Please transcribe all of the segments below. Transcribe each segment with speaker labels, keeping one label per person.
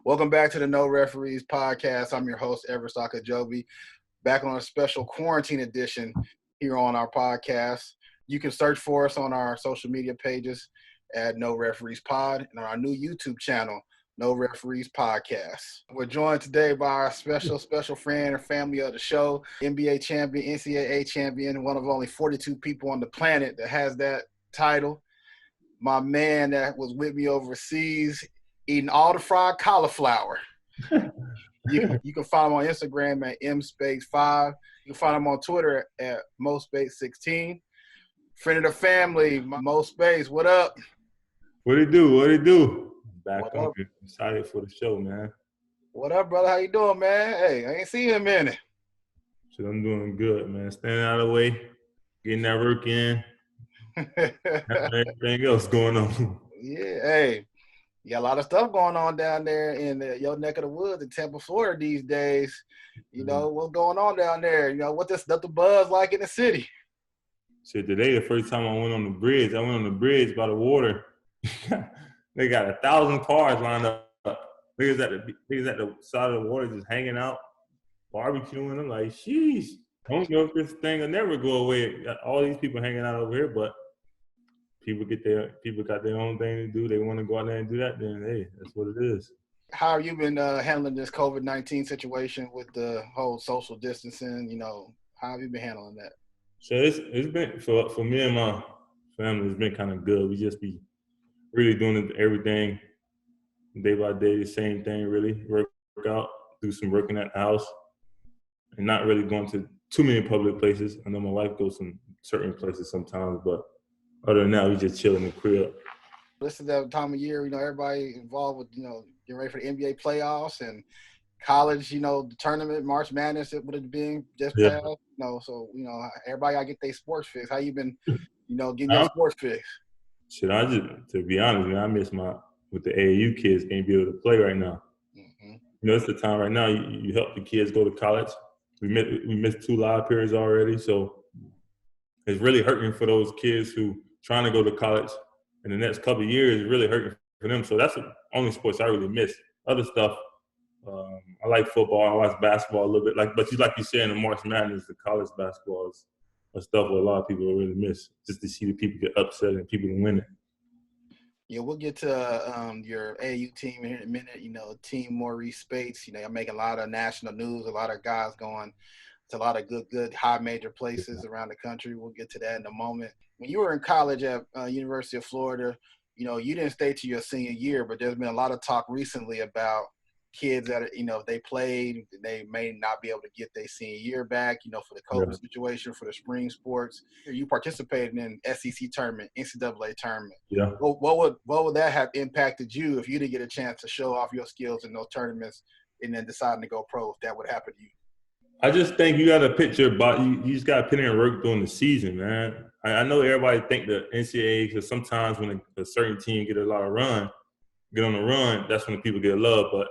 Speaker 1: Welcome back to the No Referees podcast. I'm your host, Evarist Joby, back on a special quarantine edition here on our podcast. You can search for us on our social media pages at No Referees Pod and on our new YouTube channel, No Referees Podcast. We're joined today by our special friend and family of the show, NBA champion, NCAA champion, one of only 42 people on the planet that has that title. My man that was with me overseas, eating all the fried cauliflower. You can follow him on Instagram at mspeights5. You can find him on Twitter at mospeights16. Friend of the family, Mo Speights, what up?
Speaker 2: What it do? Back on here. Excited for the show, man.
Speaker 1: What up, brother? How you doing, man? Hey, I ain't seen you in a minute.
Speaker 2: So I'm doing good, man. Staying out of the way, getting that work in. Everything else going on.
Speaker 1: Yeah, hey. You got a lot of stuff going on down there in your neck of the woods in Tampa, Florida these days. You know, what's going on down there? You know, what's the buzz like in the city?
Speaker 2: Shit, today, the first time I went on the bridge by the water. They got 1,000 cars lined up. Niggas at the side of the water just hanging out, barbecuing. I'm like, sheesh. I don't know if this thing will never go away. All these people hanging out over here, but people got their own thing to do. They want to go out there and do that, then hey, that's what it is.
Speaker 1: How have you been handling this COVID-19 situation with the whole social distancing? You know, how have you been handling that?
Speaker 2: So it's been for me and my family, it's been kind of good. We just be really doing everything day by day, the same thing, really. Work out, do some working at the house, and not really going to too many public places. I know my wife goes some certain places sometimes, but other than that, we just chill in the crib.
Speaker 1: This is that time of year, you know, everybody involved with, you know, getting ready for the NBA playoffs and college, you know, the tournament, March Madness, it would have been just passed. You know, so, you know, everybody got to get their sports fix. How you been, you know, getting your sports fix?
Speaker 2: Shit, to be honest, man, I miss with the AAU kids can't be able to play right now. Mm-hmm. You know, it's the time right now you help the kids go to college. We missed 2 live periods already, so it's really hurting for those kids who trying to go to college in the next couple of years. Is really hurting for them. So that's the only sports I really miss. Other stuff, I like football. I watch basketball a little bit. Like you said, in the March Madness, the college basketball is a stuff that a lot of people really miss. Just to see the people get upset and people win it.
Speaker 1: Yeah, we'll get to your AAU team here in a minute. You know, Team Maurice Speights. You know, you're making a lot of national news. A lot of guys going to a lot of good high major places around the country. We'll get to that in a moment. When you were in college at University of Florida, you know, you didn't stay to your senior year, but there's been a lot of talk recently about kids that, you know, if they played, they may not be able to get their senior year back, you know, for the COVID situation, for the spring sports. You participated in SEC tournament, NCAA tournament.
Speaker 2: Yeah.
Speaker 1: What would that have impacted you if you didn't get a chance to show off your skills in those tournaments and then deciding to go pro, if that would happen to you?
Speaker 2: I just think you got to put your body. You just got to put in work during the season, man. I know everybody think the NCAA, because sometimes when a certain team get on the run, that's when the people get love. But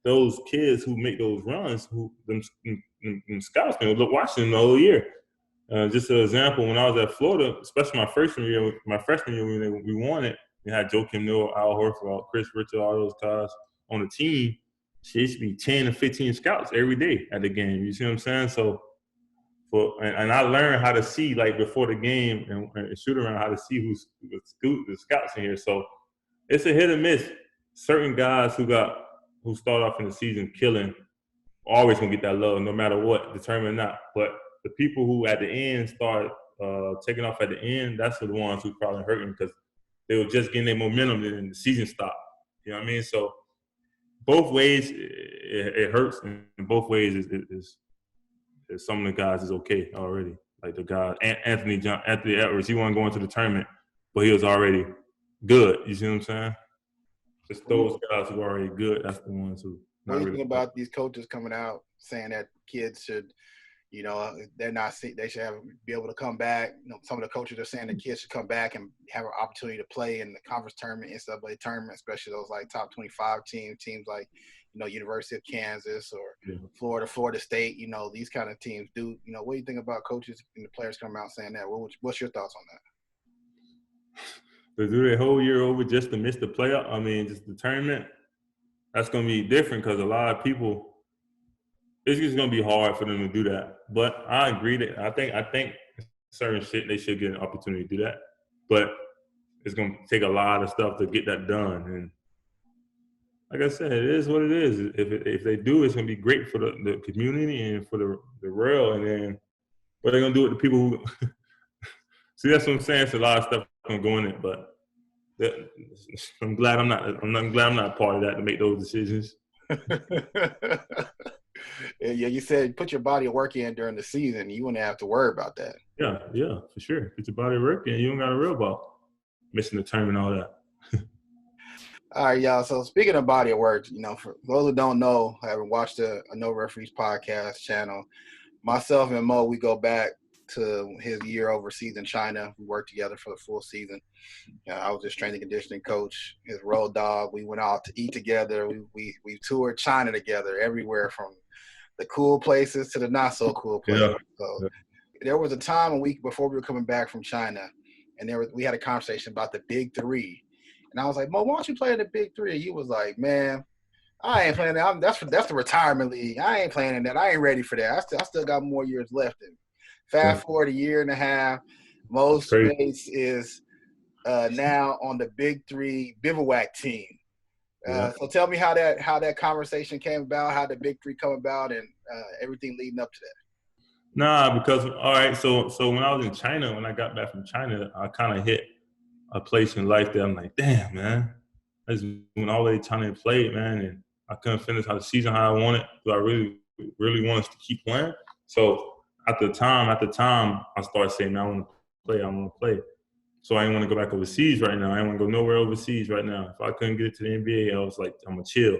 Speaker 2: those kids who make those runs, who them scouts can look watching them the whole year. Just an example, when I was at Florida, especially my freshman year when we won it, we had Joakim Noah, Al Horford, Chris Richard, all those guys on the team. She used to be 10 to 15 scouts every day at the game. You see what I'm saying? So, and I learned how to see, like, before the game and shoot around, how to see who's the scouts in here. So it's a hit or miss. Certain guys who start off in the season killing always gonna get that love no matter what, determined or not. But the people who at the end start taking off at the end, that's the ones who probably hurting because they were just getting their momentum and the season stopped. You know what I mean? So both ways it hurts, and both ways is some of the guys is okay already. Like the guy Anthony Evarist, he wasn't going to the tournament, but he was already good. You see what I'm saying? Just those guys who are already good, that's the ones who.
Speaker 1: What do you think about these coaches coming out saying that kids should, you know, they should be able to come back? You know, some of the coaches are saying that kids should come back and have an opportunity to play in the conference tournament, NCAA tournament, especially those like top 25 teams like, you know, University of Kansas or Florida State. You know, these kind of teams do. You know, what do you think about coaches and the players coming out saying that? What's your thoughts on that?
Speaker 2: To do their whole year over just to miss the playoff, I mean, just the tournament, that's going to be different because a lot of people, it's just going to be hard for them to do that. But I agree that I think certain shit, they should get an opportunity to do that. But it's going to take a lot of stuff to get that done. And like I said, it is what it is. If they do, it's going to be great for the community and for the rail. And then what they're going to do with the people who – see, that's what I'm saying. It's a lot of stuff going to go in it. But I'm glad I'm not part of that to make those decisions.
Speaker 1: Yeah, you said put your body of work in during the season. You wouldn't have to worry about that.
Speaker 2: Yeah, for sure. Put your body of work in. You don't got to worry about missing the term and all that.
Speaker 1: All right, y'all. So speaking of body of work, for those who don't know, I haven't watched a No Referees podcast channel. Myself and Mo, we go back to his year overseas in China. We worked together for the full season. I was his strength and conditioning coach, his road dog. We went out to eat together. We toured China together, everywhere from the cool places to the not so cool places.
Speaker 2: Yeah.
Speaker 1: So there was a time a week before we were coming back from China, and we had a conversation about the Big Three. And I was like, Mo, why don't you play in the Big Three? And he was like, man, I ain't playing that. That's the retirement league. I ain't playing in that. I ain't ready for that. I still got more years left. And fast forward a year and a half, Mo Speights is now on the Big Three bivouac team. So tell me how that conversation came about, how the Big Three come about, and everything leading up to that.
Speaker 2: Nah, because all right. So when I was in China, when I got back from China, I kind of hit a place in life that I'm like, damn, man. I just went all the way to China and played, man, and I couldn't finish the season how I wanted. So I really wanted to keep playing. So at the time, I started saying, man, I want to play. So I didn't want to go back overseas right now. I didn't want to go nowhere overseas right now. If I couldn't get to the NBA, I was like, I'm going to chill.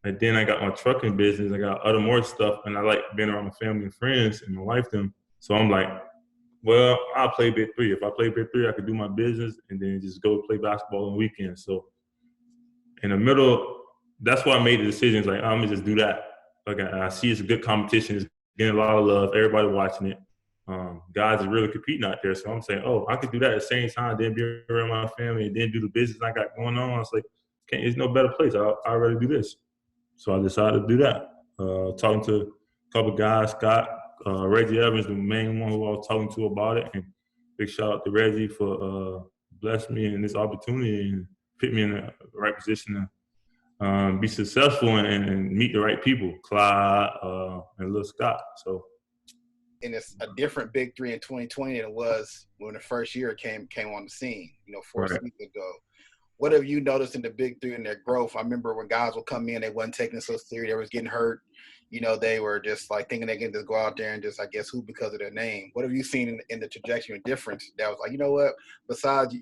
Speaker 2: And then I got my trucking business. I got other more stuff, and I like being around my family and friends and my wife them. So I'm like, well, I'll play Big Three. If I play Big Three, I could do my business and then just go play basketball on the weekends. So in the middle, that's why I made the decisions. Like, I'm going to just do that. Like, I see it's a good competition. It's getting a lot of love. Everybody watching it. Guys are really competing out there. So I'm saying, I could do that at the same time, then be around my family and then do the business I got going on. I was like, there's no better place. I'd rather do this. So I decided to do that. Talking to a couple of guys, Scott, Reggie Evans, the main one who I was talking to about it. And big shout out to Reggie for blessing me in this opportunity and put me in the right position to be successful and meet the right people, Clyde and Lil Scott. So.
Speaker 1: And it's a different Big Three in 2020 than it was when the first year came on the scene, 4 seasons ago. What have you noticed in the Big Three and their growth? I remember when guys would come in, they wasn't taking it so serious. They was getting hurt. They were just like thinking they can just go out there and just, I guess, hoop because of their name. What have you seen in the trajectory and difference that was like, you know what, besides,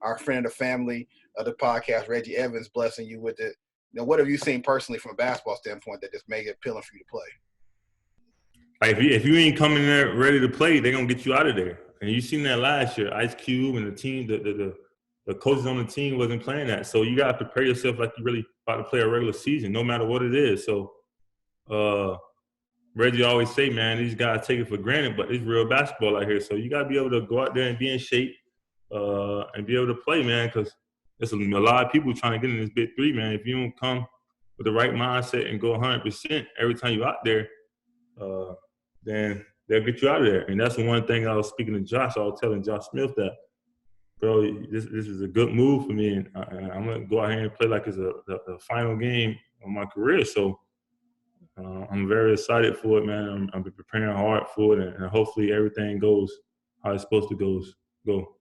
Speaker 1: our friend of the family of the podcast, Reggie Evans, blessing you with it, what have you seen personally from a basketball standpoint that just made it appealing for you to play?
Speaker 2: Like if you ain't coming there ready to play, they're going to get you out of there. And you seen that last year. Ice Cube and the team, the coaches on the team wasn't playing that. So you got to prepare yourself like you're really about to play a regular season, no matter what it is. So Reggie always say, man, these guys take it for granted, but it's real basketball out here. So you got to be able to go out there and be in shape and be able to play, man, because there's a lot of people trying to get in this Big Three, man. If you don't come with the right mindset and go 100% every time you're out there, then they'll get you out of there. And that's the one thing I was speaking to Josh. I was telling Josh Smith that, bro, this is a good move for me, and I'm going to go out here and play like it's the final game of my career. So I'm very excited for it, man. I'm preparing hard for it, and hopefully everything goes how it's supposed to go.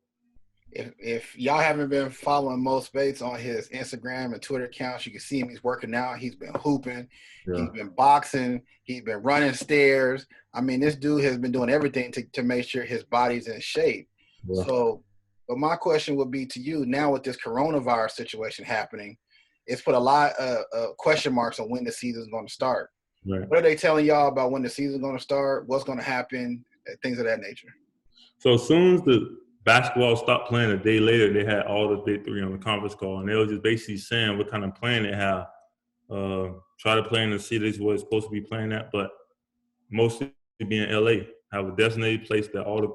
Speaker 1: If y'all haven't been following Mo Speights on his Instagram and Twitter accounts, you can see him. He's working out. He's been hooping. Yeah. He's been boxing. He's been running stairs. I mean, this dude has been doing everything to make sure his body's in shape. Yeah. So, but my question would be to you now with this coronavirus situation happening, it's put a lot of question marks on when the season's going to start. Right. What are they telling y'all about when the season's going to start? What's going to happen? Things of that nature.
Speaker 2: So as soon as the basketball stopped playing, a day later, they had all the Big Three on the conference call, and they were just basically saying what kind of plan they have. Try to play in the cities where it's supposed to be playing at, but mostly be in LA. Have a designated place that all the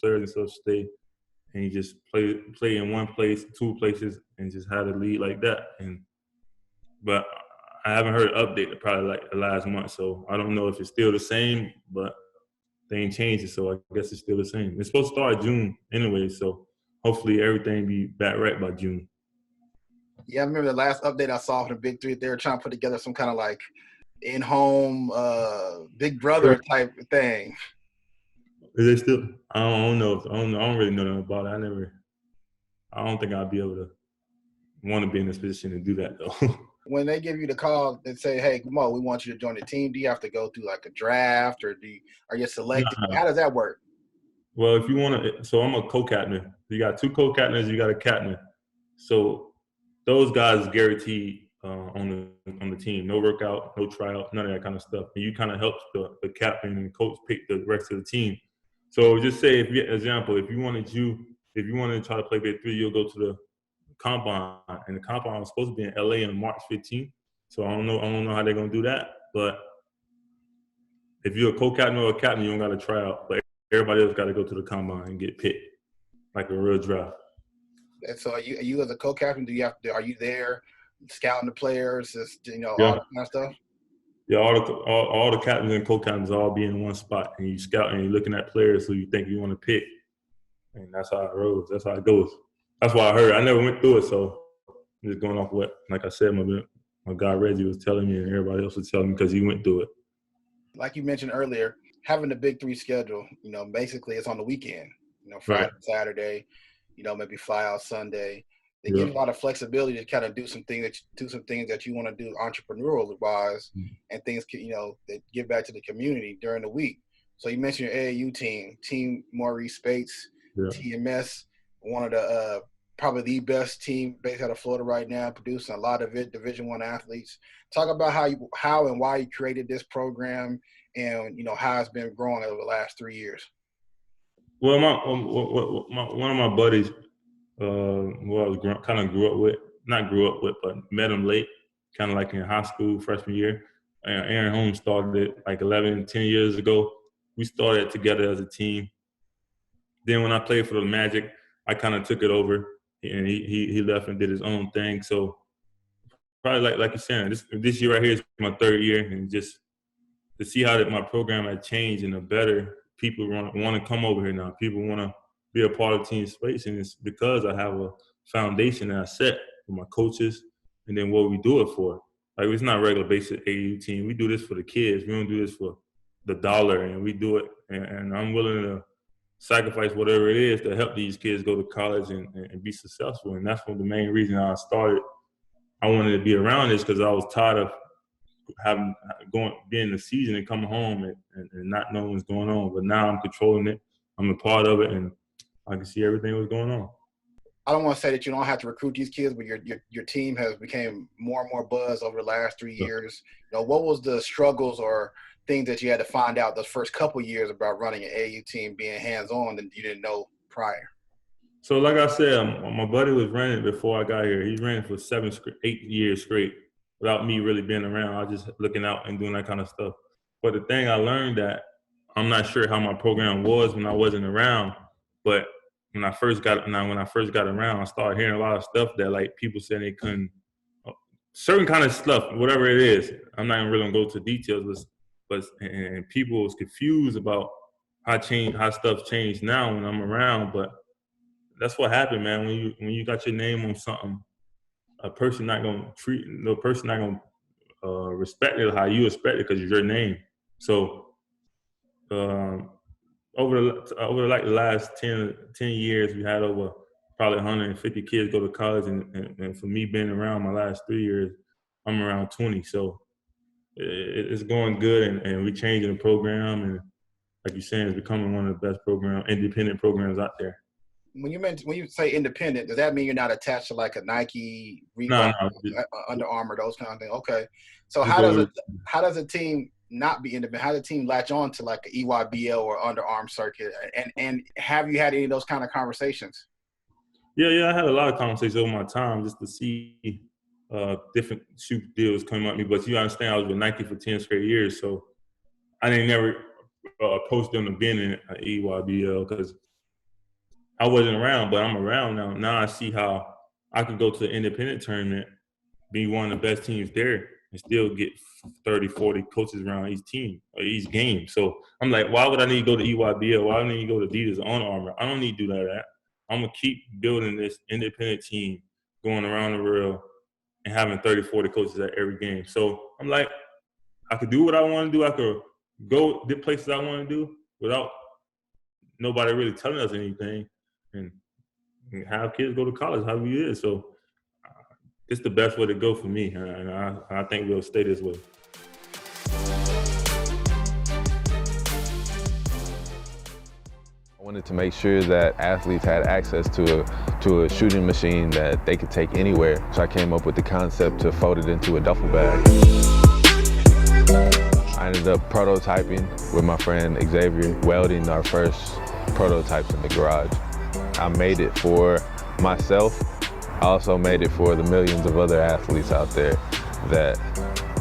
Speaker 2: players and stuff stay, and you just play in one place, two places, and just have a lead like that. But I haven't heard an update probably like the last month, so I don't know if it's still the same, but they ain't changed it, so I guess it's still the same. It's supposed to start June anyway, so hopefully everything be back right by June.
Speaker 1: Yeah, I remember the last update I saw from the Big Three. They were trying to put together some kind of like in-home Big Brother type thing.
Speaker 2: Is it still? I don't know. I don't really know nothing about it. I don't think I'll be able to want to be in this position to do that though.
Speaker 1: When they give you the call and say, "Hey, come on, we want you to join the team," do you have to go through like a draft, or are you selected?
Speaker 2: Nah.
Speaker 1: How does that work?
Speaker 2: Well, if you want to, so I'm a co-captain. You got 2 co-captains, you got a captain. So those guys guaranteed on the team. No workout, no tryout, none of that kind of stuff. And you kind of help the captain and coach pick the rest of the team. So just say, if you wanted to try to play Big 3, you'll go to the combine, and the combine was supposed to be in LA on March 15th. So I don't know how they're gonna do that. But if you're a co-captain or a captain, you don't got to try out. But everybody else got to go to the combine and get picked like a real draft.
Speaker 1: And so, are you as a co-captain? Are you there scouting the players?
Speaker 2: Yeah.
Speaker 1: All that kind of stuff.
Speaker 2: Yeah, all the captains and co-captains all be in one spot, and you scout and you're looking at players who you think you want to pick, and that's how it rolls. That's how it goes. That's why I heard. I never went through it, so I'm just going off what, like I said, my guy Reggie was telling me, and everybody else was telling me because he went through it.
Speaker 1: Like you mentioned earlier, having the Big 3 schedule, basically it's on the weekend. Friday,
Speaker 2: Right.
Speaker 1: Saturday, maybe fly out Sunday. They
Speaker 2: Yeah.
Speaker 1: give you a lot of flexibility to kind of do some things that you want to do entrepreneurial wise, and things that give back to the community during the week. So you mentioned your AAU team Maurice Speights,
Speaker 2: Yeah.
Speaker 1: TMS, one of the probably the best team based out of Florida right now, producing a lot of Division I athletes. Talk about how and why you created this program, and how it's been growing over the last 3 years.
Speaker 2: Well, one of my buddies, who I was not grew up with, but met him late, kind of like in high school, freshman year. Aaron Holmes started it like 10 years ago. We started together as a team. Then when I played for the Magic, I kind of took it over, and he left and did his own thing. So probably like you're saying, this year right here is my 3rd year, and just to see how my program had changed and the better people want to come over here now. People want to be a part of Team Speights, and it's because I have a foundation that I set for my coaches, and then what we do it for. Like, it's not a regular basic AAU team. We do this for the kids. We don't do this for the dollar, and we do it. And I'm willing to sacrifice whatever it is to help these kids go to college and be successful. And that's one of the main reasons I started. I wanted to be around this because I was tired of being in the season and coming home and not knowing what's going on. But now I'm controlling it. I'm a part of it, and I can see everything that's going on.
Speaker 1: I don't want to say that you don't have to recruit these kids, but your team has become more and more buzz over the last 3 years. What was the struggles or things that you had to find out those first couple of years about running an AAU team, being hands-on, that you didn't know prior?
Speaker 2: So like I said, my buddy was running before I got here. He ran for 8 years straight without me really being around. I was just looking out and doing that kind of stuff. But the thing I learned, that I'm not sure how my program was when I wasn't around, but when I first got around, I started hearing a lot of stuff that, like, people said they couldn't, certain kind of stuff, whatever it is. I'm not even really gonna go to details, but people was confused about how stuff changed now when I'm around. But that's what happened, man. When you got your name on something, a person not gonna respect it how you expect it because it's your name. So over the last 10 years, we had over probably 150 kids go to college, and for me being around my last 3 years, I'm around 20. So it's going good, and we're changing the program, and like you're saying, it's becoming one of the best independent programs out there.
Speaker 1: When you say independent, does that mean you're not attached to like a Nike, Reebok, Under Armour, those kind of things? Okay. So how does a team not be independent? How does a team latch on to like an EYBL or Under Armour circuit? And have you had any of those kind of conversations?
Speaker 2: Yeah, I had a lot of conversations over my time just to see different shoe deals coming at me. But you understand, I was with Nike for 10 straight years, so I didn't never approach them to being in EYBL because I wasn't around, but I'm around now. Now I see how I could go to the independent tournament, be one of the best teams there, and still get 30, 40 coaches around each team or each game. So I'm like, why would I need to go to EYBL? Why would I need to go to Adidas or Under Armour? I don't need to do that. I'm going to keep building this independent team, going around the world and having 30, 40 coaches at every game. So I'm like, I could do what I want to do. I could go the places I want to do without nobody really telling us anything, and have kids go to college however it is. So it's the best way to go for me, and I think we'll stay this way.
Speaker 3: I wanted to make sure that athletes had access to a shooting machine that they could take anywhere. So I came up with the concept to fold it into a duffel bag. I ended up prototyping with my friend Xavier, welding our first prototypes in the garage. I made it for myself. I also made it for the millions of other athletes out there that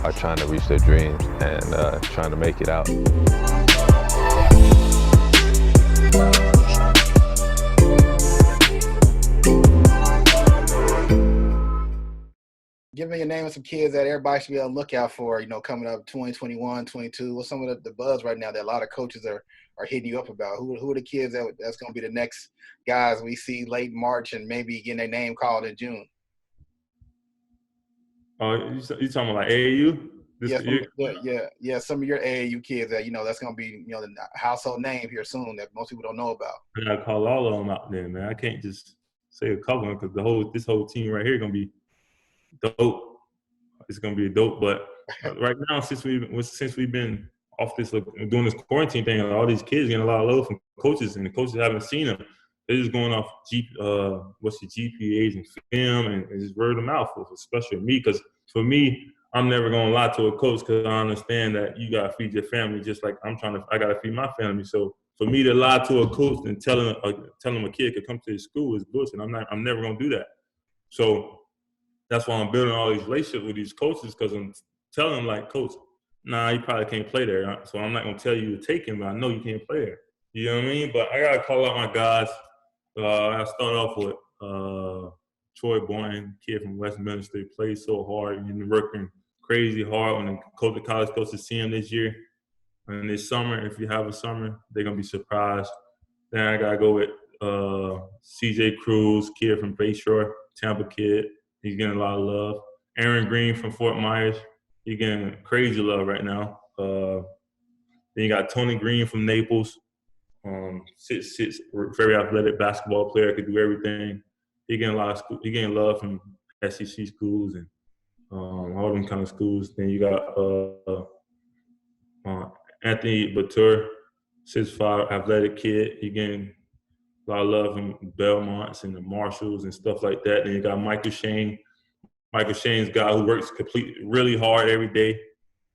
Speaker 3: are trying to reach their dreams and trying to make it out.
Speaker 1: Give me your name of some kids that everybody should be on the lookout for, you know, coming up 2021, 22. What's some of the buzz right now that a lot of coaches are hitting you up about? Who are the kids that's going to be the next guys we see late March and maybe getting their name called in June?
Speaker 2: Oh, you talking about like AAU?
Speaker 1: Yeah, some of your AAU kids that, you know, that's going to be, you know, the household name here soon that most people don't know about.
Speaker 2: I got to call all of them out there, man. I can't just say a couple of them because this whole team right here is going to be dope. It's gonna be dope, but right now since we've been off this doing this quarantine thing, all these kids getting a lot of love from coaches, and the coaches haven't seen them. They're just going off what's the GPAs and film and just word of mouth, especially me. Because for me, I'm never gonna lie to a coach because I understand that you gotta feed your family just like I gotta feed my family. So for me to lie to a coach and telling a kid could come to his school is bullshit. I'm never gonna do that. So that's why I'm building all these relationships with these coaches, because I'm telling them, like, Coach, nah, you probably can't play there. So I'm not going to tell you to take him, but I know you can't play there. You know what I mean? But I got to call out my guys. I start off with Troy Boynton, kid from Westminster. He plays so hard and been working crazy hard. When the college coaches see him this year and this summer, if you have a summer, they're going to be surprised. Then I got to go with CJ Cruz, kid from Bayshore, Tampa kid. He's getting a lot of love. Aaron Green from Fort Myers, he's getting crazy love right now. Then you got Tony Green from Naples, 6'6", very athletic basketball player, could do everything. He getting love from SEC schools and all them kind of schools. Then you got Anthony Batur, 6'5", athletic kid. He getting a lot of love from Belmonts and the Marshalls and stuff like that. Then you got Michael Shane. Michael Shane's a guy who works really hard every day.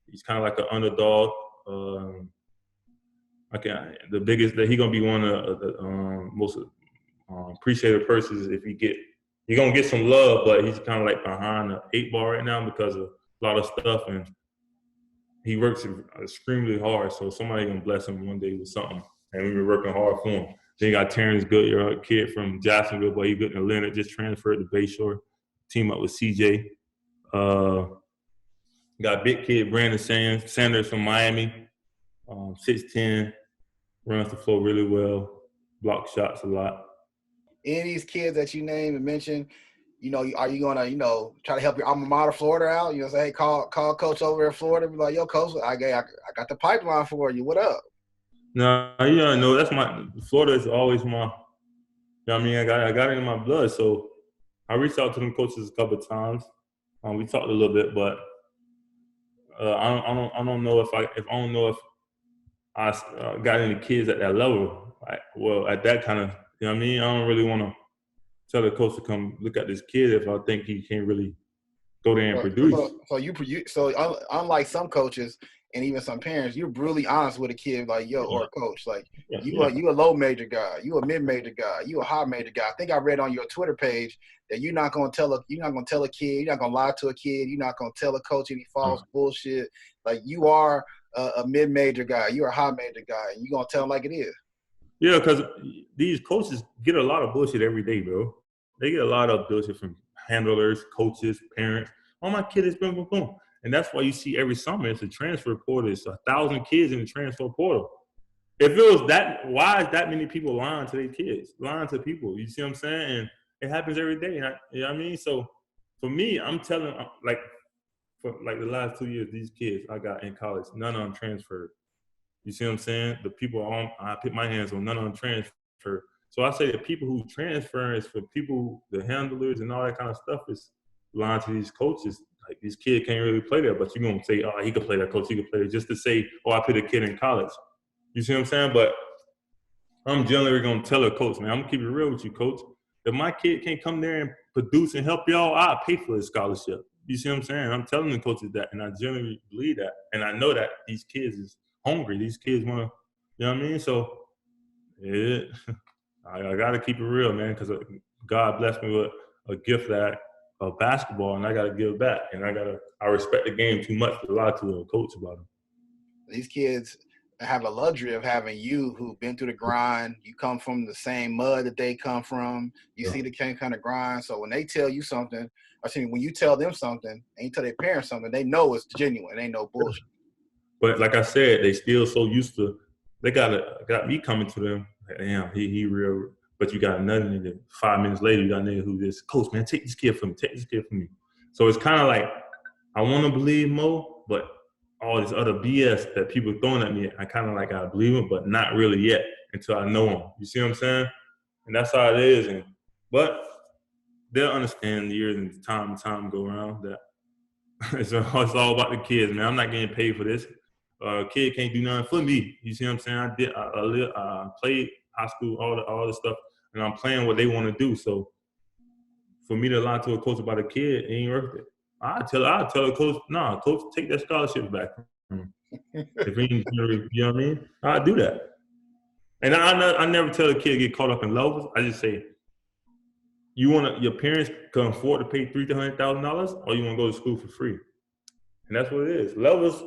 Speaker 2: He's kind of like an underdog. The biggest that he's gonna be one of the most appreciated persons if you're gonna get some love, but he's kind of like behind the 8 ball right now because of a lot of stuff, and he works extremely hard. So somebody gonna bless him one day with something, and we've been working hard for him. Then you got Terrence Goodyear, a kid from Jacksonville, but he's good in Leonard, just transferred to Bayshore. Team up with CJ. Got a big kid, Brandon Sanders from Miami, 6'10", runs the floor really well, blocks shots a lot.
Speaker 1: Any of these kids that you name and mention, you know, are you gonna, you know, try to help your alma mater, Florida, out? You know, say, hey, call coach over in Florida, be like, yo, coach, I got the pipeline for you. What up?
Speaker 2: No, yeah, no, that's Florida is always my. You know what I mean, I got it in my blood, so I reached out to them coaches a couple of times. We talked a little bit, but I don't know if I got any kids at that level. At that kind of, you know what I mean? I don't really want to tell the coach to come look at this kid if I think he can't really go there and produce.
Speaker 1: So unlike some coaches and even some parents, you're brutally honest with a kid, like, yo, or a coach, like, you a low major guy, you a mid major guy, you a high major guy. I think I read on your Twitter page that you're not gonna tell a kid, you're not gonna lie to a kid, you're not gonna tell a coach any false bullshit. Like, you are a mid major guy, you're a high major guy, and you're gonna tell them like it is.
Speaker 2: Yeah, because these coaches get a lot of bullshit every day, bro. They get a lot of bullshit from handlers, coaches, parents. Oh, my kid is boom, boom, boom. And that's why you see every summer it's a transfer portal. It's 1,000 kids in the transfer portal. If it was that, why is that many people lying to their kids, lying to people? You see what I'm saying? And it happens every day. You know what I mean? So for me, I'm telling, for like the last 2 years, these kids I got in college, none of them transferred. You see what I'm saying? The people I put my hands on, none of them transferred. So I say the people who transfer is for people, the handlers and all that kind of stuff is lying to these coaches. Like, these kids can't really play there, but you're going to say, oh, he could play that, coach, he could play there, just to say, oh, I put a kid in college. You see what I'm saying? But I'm generally going to tell a coach, man, I'm going to keep it real with you, coach. If my kid can't come there and produce and help y'all, I'll pay for his scholarship. You see what I'm saying? I'm telling the coaches that, and I generally believe that. And I know that these kids is hungry. These kids want to, you know what I mean? So, yeah, I got to keep it real, man, because God blessed me with a gift of basketball, and I got to give back. And I respect the game too much to lie to a coach about it.
Speaker 1: These kids have the luxury of having you who've been through the grind. You come from the same mud that they come from. You see the same kind of grind. So when they tell you something, when you tell them something and you tell their parents something, they know it's genuine. It ain't no bullshit.
Speaker 2: But like I said, they still so used to, they got me coming to them. Damn, he real. But you got another nigga. 5 minutes later, you got a nigga who just, coach, man, take this kid from me. Take this kid from me. So it's kind of like, I want to believe Mo, but all this other BS that people throwing at me, I kind of like, I believe him, but not really yet until I know him. You see what I'm saying? And that's how it is. But they'll understand years and time go around that it's all about the kids, man. I'm not getting paid for this. Kid can't do nothing for me. You see what I'm saying? I played high school, all the stuff, and I'm playing what they want to do. So for me to lie to a coach about a kid, it ain't worth it. I'll tell a coach, nah, coach, take that scholarship back. If he ain't, you know what I mean? I'll do that. And I never tell a kid to get caught up in levels. I just say, your parents can afford to pay $300,000, or you want to go to school for free? And that's what it is. Levels,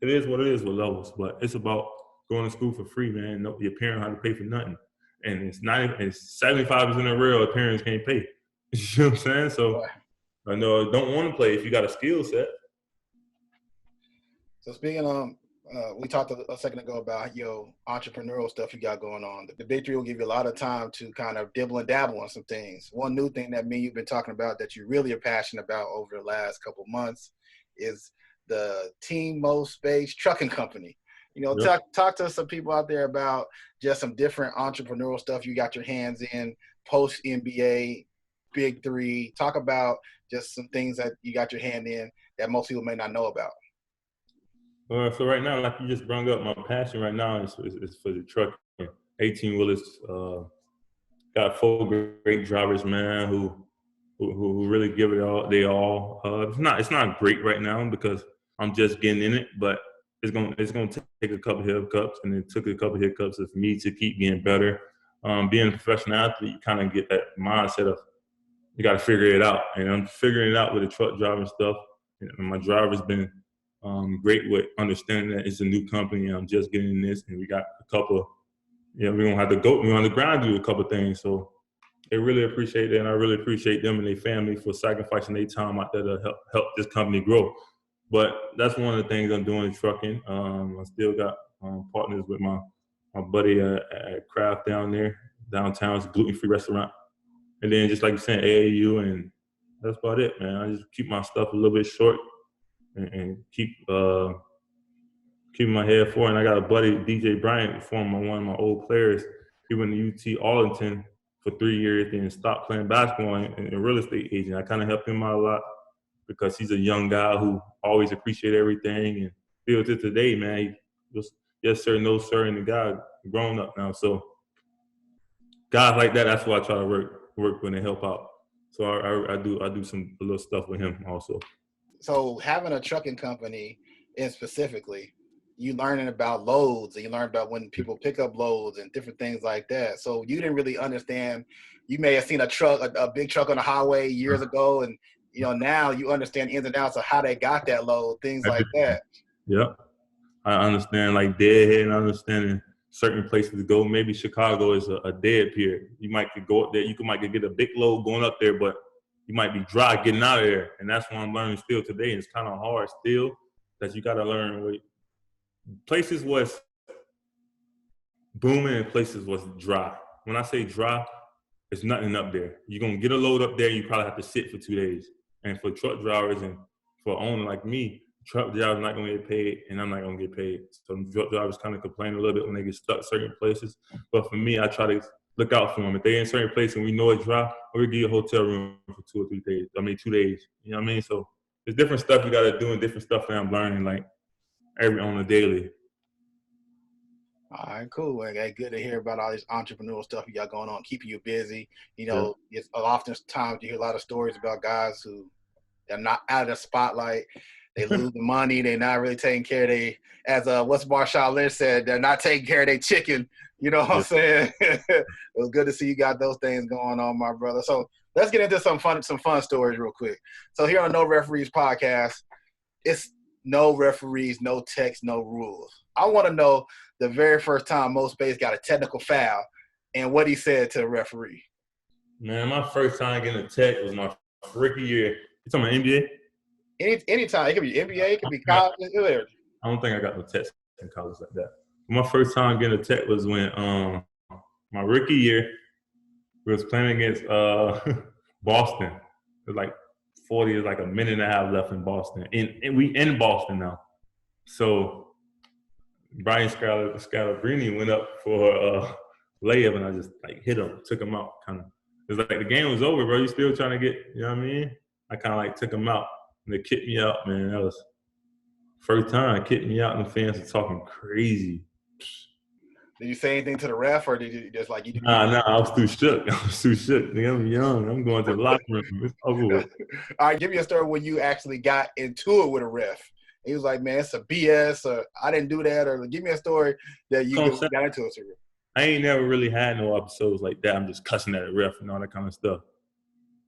Speaker 2: it is what it is with levels, but it's about going to school for free, man. No, your parents have to pay for nothing. And it's 75% of real, parents can't pay. You know what I'm saying? So I know don't want to play if you got a skill set.
Speaker 1: So speaking of, we talked a second ago about your entrepreneurial stuff you got going on. The Big Three will give you a lot of time to kind of dibble and dabble on some things. One new thing that you've been talking about that you really are passionate about over the last couple months is the Team Mo Speights Trucking Company. You know, talk to some people out there about just some different entrepreneurial stuff you got your hands in post NBA, Big Three. Talk about just some things that you got your hand in that most people may not know about.
Speaker 2: So right now, like you just brought up, my passion right now is for the trucking. 18-wheelers, got 4 great drivers, man, who really give it all. It's not great right now because I'm just getting in it, but it's gonna take a couple hiccups, and it took a couple hiccups for me to keep getting better. Being a professional athlete, you kind of get that mindset of you got to figure it out, and I'm figuring it out with the truck driving stuff. And my driver's been great with understanding that it's a new company and I'm just getting in this, and we got a couple. We're gonna have to go. We're on the ground do a couple things, so they really appreciate it, and I really appreciate them and their family for sacrificing their time out there to help this company grow. But that's one of the things I'm doing in trucking. I still got partners with my buddy at Craft downtown. It's a gluten-free restaurant. And then just like you're saying, AAU, and that's about it, man. I just keep my stuff a little bit short and keep my head forward. And I got a buddy, DJ Bryant, one of my old players. He went to UT Arlington for 3 years, then stopped playing basketball and a real estate agent. I kind of helped him out a lot because he's a young guy who always appreciate everything and still to today, man. He just yes sir, no sir, and the guy grown up now. So guys like that, that's why I try to work with and help out. So I do some little stuff with him also. So
Speaker 1: having a trucking company, and specifically, you learning about loads, and you learn about when people pick up loads and different things like that. So you didn't really understand. You may have seen a big truck on the highway years ago, and now you understand ins and outs of how they got that load, things like that.
Speaker 2: Yeah, I understand like deadhead and understanding certain places to go. Maybe Chicago is a dead period. You might could go up there. You might could get a big load going up there, but you might be dry getting out of there. And that's what I'm learning still today. And it's kind of hard still that you got to learn places was booming and places was dry. When I say dry, it's nothing up there. You're going to get a load up there, you probably have to sit for 2 days. And for truck drivers and for an owner like me, truck drivers not going to get paid, and I'm not going to get paid. So truck drivers kind of complain a little bit when they get stuck certain places. But for me, I try to look out for them. If they're in certain places and we know it's dry, we'll give you a hotel room for 2 or 3 days. 2 days. You know what I mean? So there's different stuff you got to do and different stuff that I'm learning like on a daily.
Speaker 1: All right, cool. Hey, good to hear about all this entrepreneurial stuff you got going on, keeping you busy. You know, It's oftentimes you hear a lot of stories about guys who are not out of the spotlight. They lose the money. They're not really taking care of what's Marshawn Lynch said, they're not taking care of their chicken. You know what I'm saying? It was good to see you got those things going on, my brother. So let's get into some fun stories real quick. So here on No Referees podcast, it's no referees, no text, no rules. I want to know the very first time Mo Speights got a technical foul and what he said to the referee.
Speaker 2: Man, my first time getting a tech was my rookie year. You talking about NBA?
Speaker 1: Anytime. It could be NBA, it could be college, whatever.
Speaker 2: I don't think I got no text in college like that. My first time getting a tech was when my rookie year, we was playing against Boston. It was like 40, like a minute and a half left in Boston. And we in Boston now. So Brian Scalabrine went up for a layup, and I just like hit him, took him out kind of. It's like the game was over, bro. You still trying to get, you know what I mean? I kind of like took him out. And they kicked me out, man. That was first time kicked me out, and the fans were talking crazy.
Speaker 1: Did you say anything to the ref, or did you just like you?
Speaker 2: Nah, I was too shook. I'm young. I'm going to the locker room. It's over with.
Speaker 1: All right, give me a story when you actually got into it with a ref. He was like, man, it's a BS, or I didn't do that, or give me a story that you got into it.
Speaker 2: I ain't never really had no episodes like that. I'm just cussing at a ref and all that kind of stuff.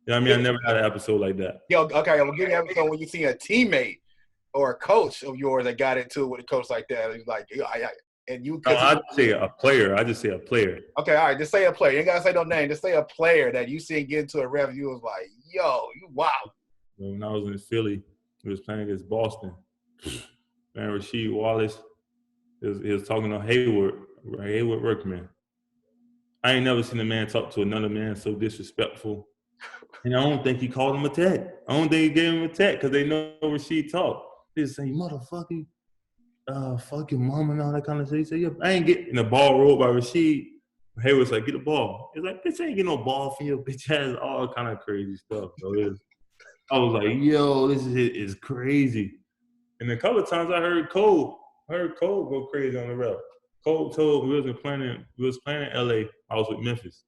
Speaker 2: You know what I mean? I never had an episode like that.
Speaker 1: Yo, okay, I'm gonna give you an episode when you see a teammate or a coach of yours that got into it with a coach like that. He's like, and you.
Speaker 2: No, I just say a player.
Speaker 1: Okay, all right, just say a player. You ain't gotta say no name. Just say a player that you see get into a ref. You was like, yo, you wow.
Speaker 2: When I was in Philly, we was playing against Boston. Man, Rasheed Wallace, he was talking to Hayward Workman. I ain't never seen a man talk to another man so disrespectful. And I don't think he called him a tech. I don't think he gave him a tech because they know Rasheed talk. They just say, motherfucker, fuck your mom and all that kind of stuff. He said, yeah, I ain't getting the ball rolled by Rasheed. Hayward's like, get the ball. He's like, bitch, I ain't getting no ball for your bitch ass, all kind of crazy stuff. So I was like, yo, this is crazy. And a couple of times I heard Cole go crazy on the ref. Cole told we was playing in LA. I was with Memphis.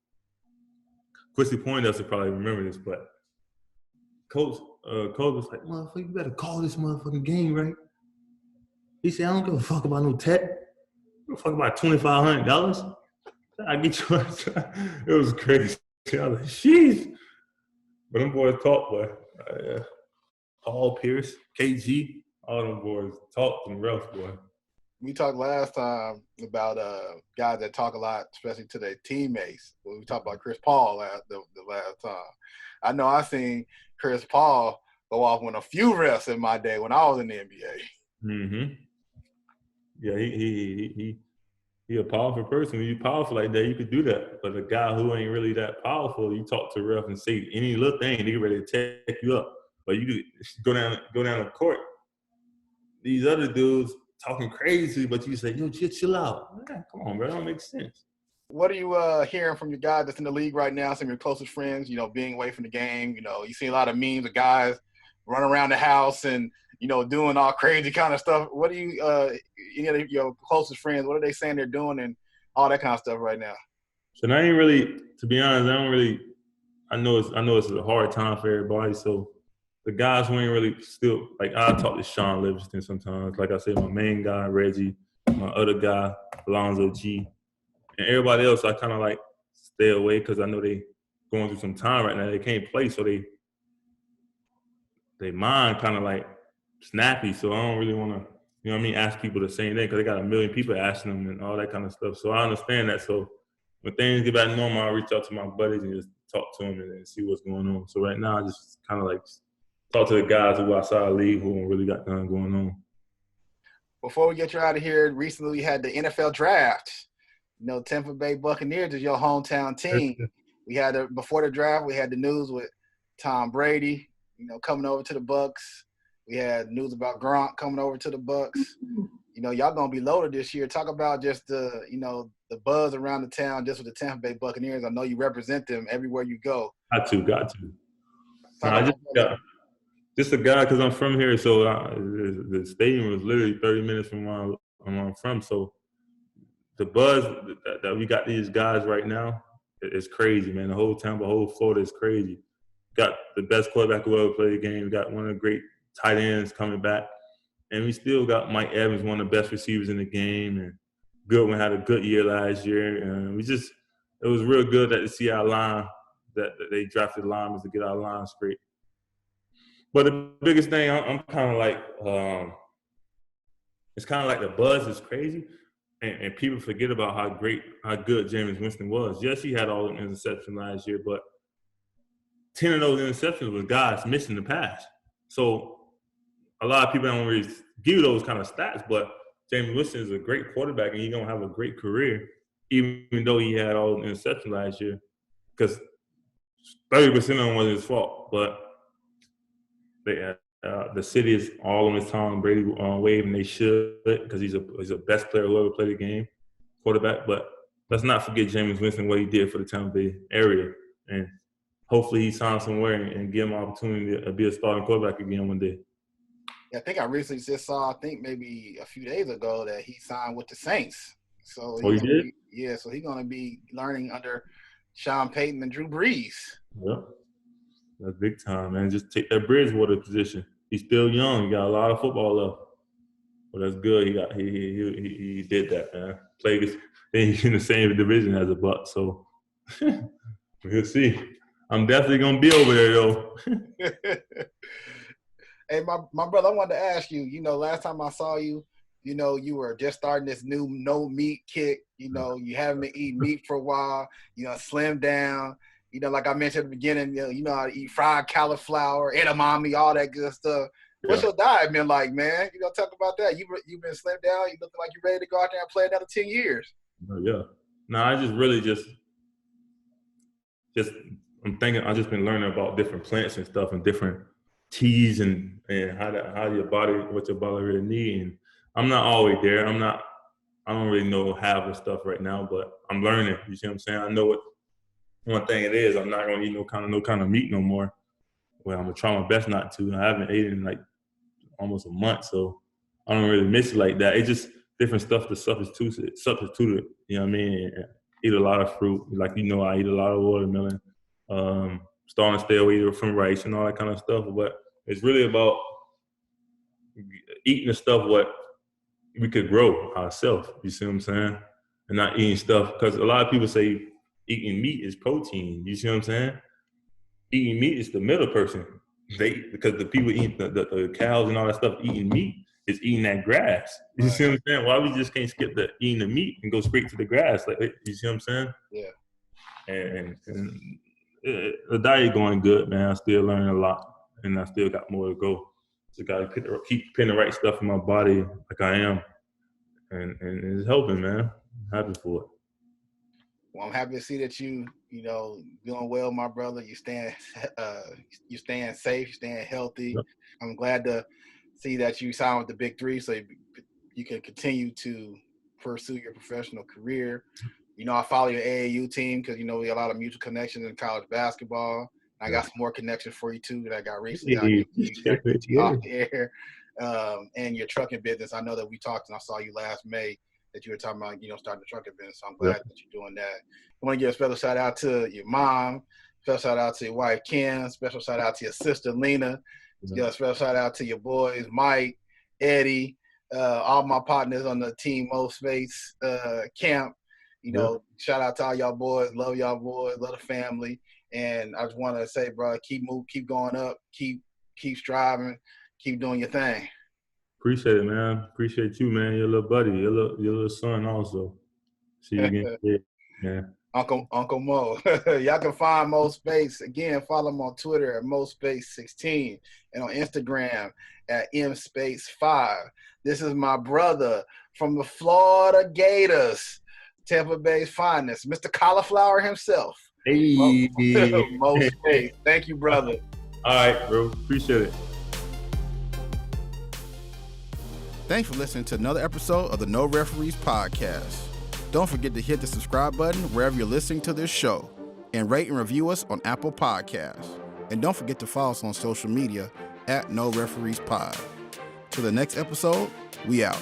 Speaker 2: Quincy Poindexter probably remember this, but Coach was like, motherfucker, you better call this motherfucking game, right? He said, I don't give a fuck about no tech. I don't give a fuck about $2,500. I get you. It was crazy. I was like, sheesh. But them boys talk, boy. Paul Pierce, KG, all them boys talk to the refs, boy.
Speaker 1: We talked last time about guys that talk a lot, especially to their teammates. We talked about Chris Paul the last time. I know I seen Chris Paul go off on a few refs in my day when I was in the NBA.
Speaker 2: Mm-hmm. Yeah, he a powerful person. When you powerful like that, you could do that. But a guy who ain't really that powerful, you talk to a ref and say any little thing, they get ready to take you up. But you could go down the court. These other dudes talking crazy, but you say, yo, chill out. Man, come on, bro. That don't make sense.
Speaker 1: What are you hearing from your guys that's in the league right now, some of your closest friends, being away from the game? You see a lot of memes of guys running around the house and, doing all crazy kind of stuff. What do you, any of your closest friends, what are they saying they're doing and all that kind of stuff right now?
Speaker 2: So I ain't really, to be honest, I know it's a hard time for everybody, so the guys who ain't really still, like I talk to Sean Livingston sometimes. Like I said, my main guy, Reggie, my other guy, Alonzo G. And everybody else, I kind of like stay away because I know they going through some time right now. They can't play, so they mind kind of like snappy. So I don't really want to, ask people the same thing because they got a million people asking them and all that kind of stuff. So I understand that. So when things get back to normal, I'll reach out to my buddies and just talk to them and see what's going on. So right now, I just kind of like talk to the guys who outside the league who don't really got nothing going on.
Speaker 1: Before we get you out of here, recently we had the NFL draft. You know, Tampa Bay Buccaneers is your hometown team. We had before the draft, we had the news with Tom Brady, you know, coming over to the Bucs. We had news about Gronk coming over to the Bucs. You know, y'all gonna be loaded this year. Talk about just the, you know, the buzz around the town just with the Tampa Bay Buccaneers. I know you represent them everywhere you go.
Speaker 2: Got to. Just a guy because I'm from here, so the stadium was literally 30 minutes from where I'm from. So the buzz that we got these guys right now is crazy, man. The whole Florida is crazy. Got the best quarterback who ever played the game. We got one of the great tight ends coming back. And we still got Mike Evans, one of the best receivers in the game. And Goodwin had a good year last year. And it was real good to see our line, that they drafted linemen to get our line straight. But the biggest thing, I'm kind of like, it's kind of like the buzz is crazy. And people forget about how good Jameis Winston was. Yes, he had all the interceptions last year, but 10 of those interceptions was guys missing the pass. So a lot of people don't really give you those kind of stats, but Jameis Winston is a great quarterback, and he's going to have a great career, even though he had all the interceptions last year, because 30% of them was his fault. But the city is all on his Tom Brady wave, and they should, because he's a best player who ever played the game, quarterback. But let's not forget Jameis Winston, what he did for the Tampa Bay area. And hopefully he signs somewhere and give him an opportunity to be a starting quarterback again one day.
Speaker 1: Yeah, I think I recently just saw, maybe a few days ago, that he signed with the Saints. So
Speaker 2: he did?
Speaker 1: So he's going to be learning under Sean Payton and Drew Brees.
Speaker 2: Yep. That's big time, man. Just take that Bridgewater position. He's still young. He got a lot of football left. But that's good. He did that, man. Played in the same division as the Bucs. So we'll see. I'm definitely gonna be over there though.
Speaker 1: Hey, my brother, I wanted to ask you, you know, last time I saw you, you know, you were just starting this new no meat kick. You know, you haven't been eating meat for a while. You know, slim down. You know, like I mentioned at the beginning, you know how to eat fried cauliflower, edamame, all that good stuff. Yeah. What's your diet been like, man? You know, talk about that. You've been slimmed down. You looking like you're ready to go out there and play another 10 years.
Speaker 2: Yeah. No, I just really I'm thinking I've just been learning about different plants and stuff and different teas and how your body, what your body really needs. And I'm not always there. I don't really know half the stuff right now, but I'm learning. You see what I'm saying? I know what one thing it is. I'm not gonna eat no kind of meat no more. Well, I'm gonna try my best not to. I haven't eaten in like almost a month, so I don't really miss it like that. It's just different stuff to substitute it. You know what I mean? Eat a lot of fruit. Like, you know, I eat a lot of watermelon. Starting to stay away from rice and all that kind of stuff. But it's really about eating the stuff what we could grow ourselves. You see what I'm saying? And not eating stuff, because a lot of people say eating meat is protein. You see what I'm saying? Eating meat is the middle person. Because the people eat the cows and all that stuff eating meat is eating that grass. You see what I'm saying? Why we just can't skip eating the meat and go straight to the grass? Like, you see what I'm saying?
Speaker 1: Yeah.
Speaker 2: And the diet going good, man. I still learning a lot, and I still got more to go. So gotta keep putting the right stuff in my body, like I am, and it's helping, man. I'm happy for it.
Speaker 1: Well, I'm happy to see that you know, doing well, my brother. You staying safe, staying healthy. Yep. I'm glad to see that you signed with the Big Three, so you can continue to pursue your professional career. You know, I follow your AAU team because, you know, we have a lot of mutual connections in college basketball. I got some more connections for you, too, that I got recently. Off the air. And your trucking business. I know that we talked, and I saw you last May that you were talking about, you know, starting the trucking business. So I'm glad that you're doing that. I want to give a special shout-out to your mom, special shout-out to your wife, Kim, special shout-out to your sister, Lena. Yeah, special shout-out to your boys, Mike, Eddie, all my partners on the Team Speights camp. You know, shout out to all y'all boys. Love y'all boys. Love the family. And I just want to say, bro, keep going up. Keep striving. Keep doing your thing.
Speaker 2: Appreciate it, man. Appreciate you, man. Your little buddy. Your little son also. See you again. Yeah.
Speaker 1: Uncle Mo. Y'all can find Mo Speights. Again, follow him on Twitter at MoSpeights16 and on Instagram at MSpeights5. This is my brother from the Florida Gators, Tampa Bay's finest, Mr. Cauliflower himself.
Speaker 2: Hey.
Speaker 1: Mo Speights. Thank you, brother.
Speaker 2: All right, bro. Appreciate it.
Speaker 1: Thanks for listening to another episode of the No Referees Podcast. Don't forget to hit the subscribe button wherever you're listening to this show and rate and review us on Apple Podcasts. And don't forget to follow us on social media at No Referees Pod. Till the next episode, we out.